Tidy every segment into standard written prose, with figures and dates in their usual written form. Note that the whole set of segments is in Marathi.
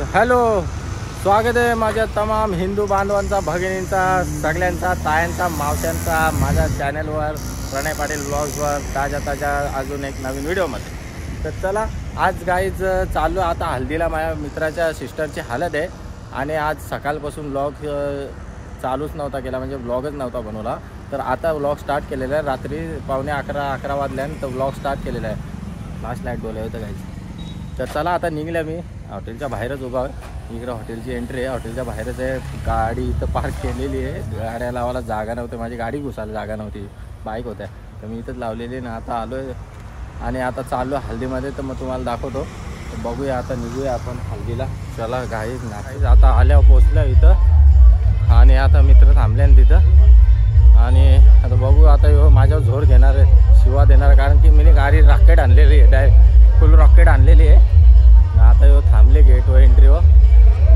हॅलो, स्वागत आहे माझ्या तमाम हिंदू बांधवांचा, भगिनींचा, सगळ्यांचा, तायांचा, मावश्यांचा माझ्या चॅनलवर प्रणय पाटील ब्लॉग्सवर ताज्या अजून एक नवीन व्हिडिओमध्ये. तर चला, आज गाईज चालू आता हल्दीला. माझ्या मित्राच्या सिस्टरची हालत आहे आणि आज सकाळपासून ब्लॉग चालूच नव्हता केला, म्हणजे ब्लॉगच नव्हता बनवला. तर आता ब्लॉग स्टार्ट केलेला आहे. रात्री 11:15 वाजल्यानं तर ब्लॉग स्टार्ट केलेला आहे. लास्ट लाईट बोलले होतं गाईज. तर चला आता निघल्या. मी हॉटेलच्या बाहेरच उभा आहे. इकडं हॉटेलची एंट्री आहे, हॉटेलच्या बाहेरच आहे. गाडी इथं पार्क केलेली आहे. गाड्या लावायला जागा नव्हती, माझी गाडी घुसायला जागा नव्हती, बाईक होत्या. तर मी इथंच लावलेली आहे ना. आता आलो आहे आणि आता चाललो हल्दीमध्ये. तर मग तुम्हाला दाखवतो. तर बघूया, आता निघूया आपण हल्दीला. चला गाईज नाही, आता आल्यावर पोचलं इथं आणि आता मित्र थांबले ना तिथं. आणि आता बघू, आता माझ्यावर झोर घेणार आहे, शिवा देणार, कारण की मी गाडी रॉकेट आणलेली आहे, डायरेक्ट फुल रॉकेट आणलेली आहे. आता थांबले गेटवर, एंट्रीवर.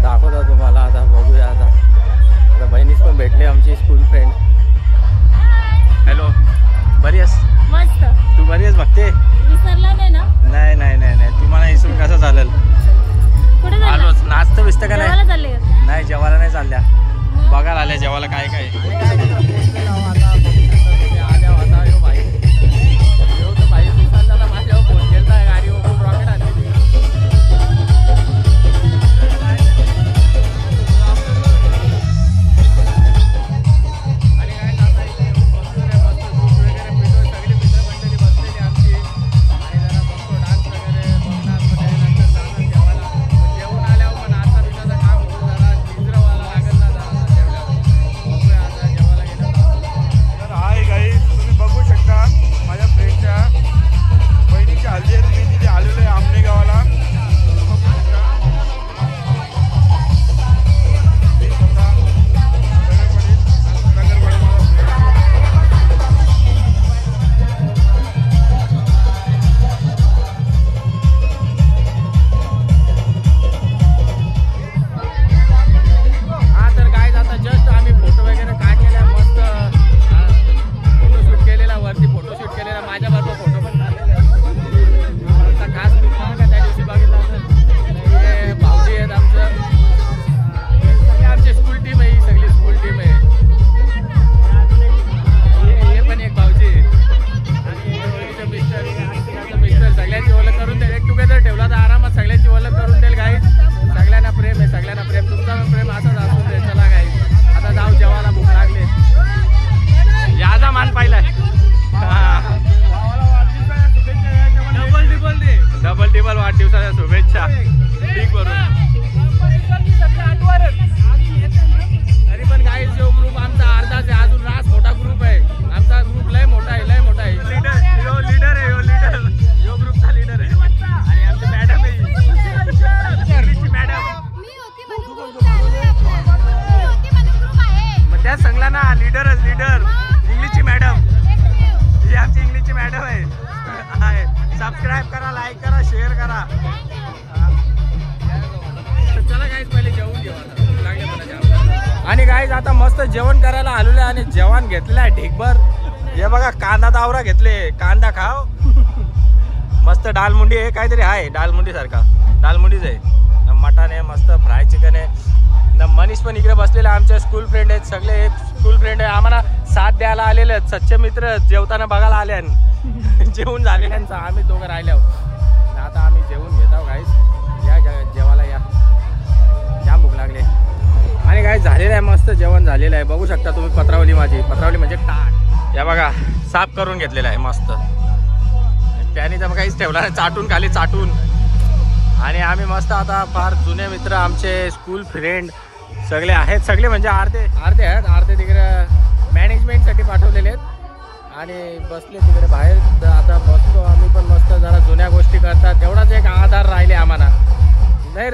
दाखवता तुम्हाला. आता बघूया. आता बहिणीच पण भेटली, आमची स्कूल फ्रेंड. हॅलो, बरी आहेस? मस्त. तू बरी आहेस? बघते विसरला नाही ना? नाही नाही नाही नाही, तुम्हाला विसरून कसं चालेल. कुठे आलोच. नाचतं बिसतं का जेवायला चालले का? नाही, जेवायला नाही चालल्या, बघायला आल्या जेवायला काय काय. डबल वाढदिवसाच्या शुभेच्छा. ठीक बरोबर. तरी पण गाईज जो ग्रुप आमचा अर्धाच आहे, अजून रास मोठा ग्रुप आहे. आमचा ग्रुप लय मोठा आहे, लय मोठा आहे. लीडर आहे, यो ग्रुपचा लीडर आहे. आणि आमची मॅडम आहे, इंग्लिशची मॅडम. मग त्याच सांगला ना, लीडर इंग्लिशची मॅडम. ही आमची इंग्लिशची मॅडम आहे. सबस्क्राईब करा, लाईक करा, शेअर करा. चला गाईज, पहिले जेवून घेऊ. आणि गाईज आता मस्त जेवण करायला आलेलं आहे आणि जेवण घेतलेलं आहे ढीकभर. हे बघा, कांदा दावरा घेतले, कांदा खाव. मस्त डालमुंडी आहे, काहीतरी आहे डालमुंडी सारखा. डालमुंडीच आहे. मटण आहे, मस्त फ्राय चिकन आहे. मनीष पण इकडे बसलेले, आमचे स्कूल फ्रेंड आहेत. सगळे स्कूल फ्रेंड आहे, आम्हाला साथ द्यायला आलेले आहेत. सच्चे मित्र जेवताना बघायला आले आणि जेवून झालेल्यांचा आम्ही दोघं राहिले आहोत. आता आम्ही जेवून घेत आहोत गाईज. या जेवायला या, जाम भूक लागले. आणि गाईज झालेलं आहे, मस्त जेवण झालेलं आहे. बघू शकता तुम्ही पत्रावली माझी. पत्रावली म्हणजे टाट. या बघा, साफ करून घेतलेलं आहे मस्त. त्याने तर काहीच ठेवला नाही, चाटून खाली चाटून. आणि आम्ही मस्त आता फार जुने मित्र, आमचे स्कूल फ्रेंड सगळे आहेत. सगळे म्हणजे अर्धे आहेत, अर्धे तिकडे मॅनेजमेंटसाठी पाठवलेले आहेत आणि बसले तिकडे बाहेर. आता बसतो आम्ही पण मस्त. जरा जुन्या गोष्टी करतात, तेवढाच एक आधार राहिले आम्हाला. नाही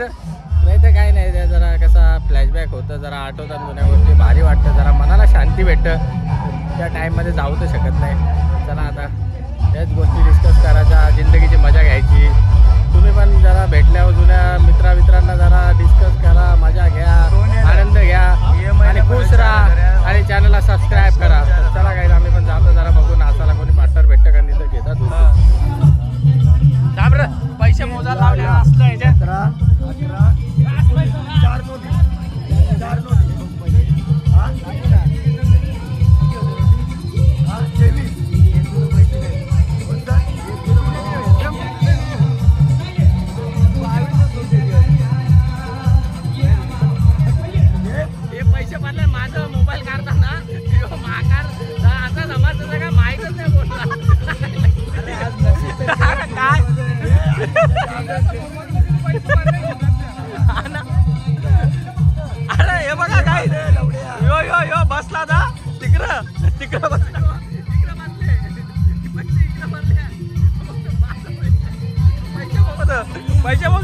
तर काही नाही, ते जरा कसा फ्लॅशबॅक होतं, जरा आठवतात जुन्या गोष्टी, भारी वाटतं, जरा मनाला शांती भेटतं. त्या टाईममध्ये जाऊ तर शकत नाही. चला आता त्याच गोष्टी डिस्कस करायच्या, जिंदगीची मजा घ्यायची. तुम्ही पण जरा भेटल्यावर जुन्या मित्रांना जरा डिस्कस करा, मजा घ्या, आनंद घ्या आणि खुश राहा. आणि चॅनलला सबस्क्राईब करा. चला काही आम्ही पण जातो, जरा बघू नाचायला कोणी पार्टनर भेटतं का, तिथं घेतात. पैसे मोजायला लावले असलं ह्याच्यात.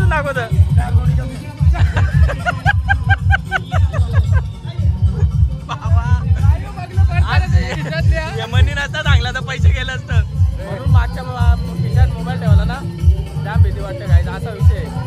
अजून दाखवत मनी नसता चांगला तर पैसे गेले असतं म्हणून मागच्या खिशात मोबाईल ठेवला ना जाम भीती वाटते काय असा विषय आहे.